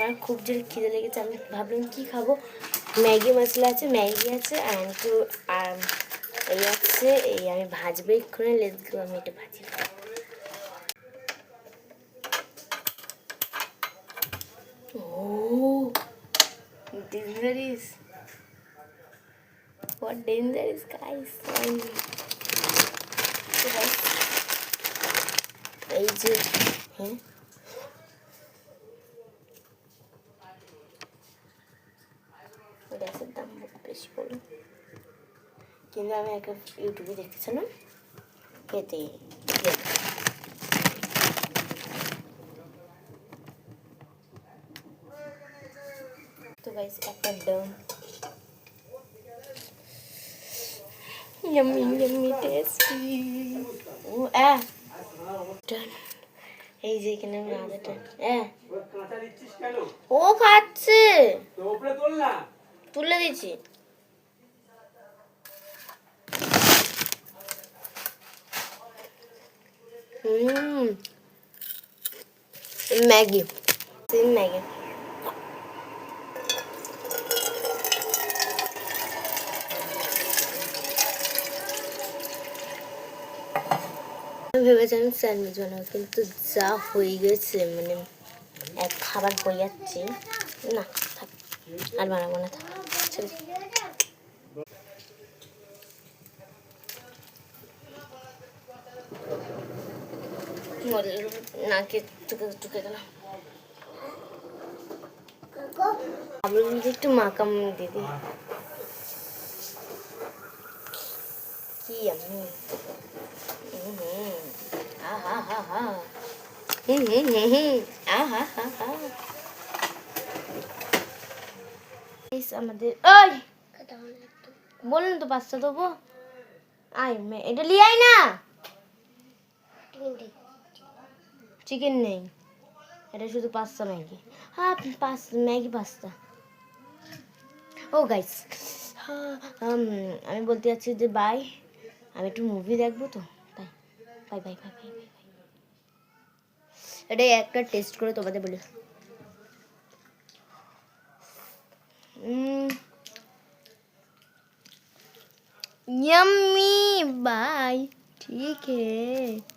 আমার খুব জোরে খিদে লেগেছে। আমি ভাবলাম কি খাবো, ম্যাগি মশলা আছে, ম্যাগি আছে আর একটু এই আছে, এই আমি ভাজবো এক্ষুনি। লেটস গো, আমি এটা ভাজি। Oh, dangerous! What dangerous, guys! এই যে হ্যাঁ, গ্যাসের দাম বেশি পড়লো, কিন্তু আমি একটা ইউটিউবে দেখতেছিলাম খেতে। তো গাইস একটা ডাম, yummy yummy tasty. ও ডান। এই যে এখানে আমি আদাটা ও খাচ্ছে, তুলে দিচ্ছি। Maggi, same Maggi. ভেবেছিলাম স্যান্ডউইচ বানাবো, কিন্তু যা হয়ে গেছে, মানে এক খাবার হয়ে যাচ্ছে না, থাক আর বানাবো না, থাক ছেড়ে। নাকে টুকে গেল। আমি একটু মাকাম দিদি কি আমি আহা হা হা আহা হা হা। আমাদের ওই বললেন তো পাঁচটা দেবো, আয় এটা লিয়ে আয় না, চিকেন নেই, এটা শুধু পাস্তা ম্যাগি। হ্যাঁ ম্যাগি পাস্তা। ও গাইস, আমি বলতে যাচ্ছি যে বাই, আমি একটু মুভি দেখবো তো, তাই bye bye bye bye bye. এটাই একটা টেস্ট করে তোমাদের বলি। यम्मी बाय, ठीक है।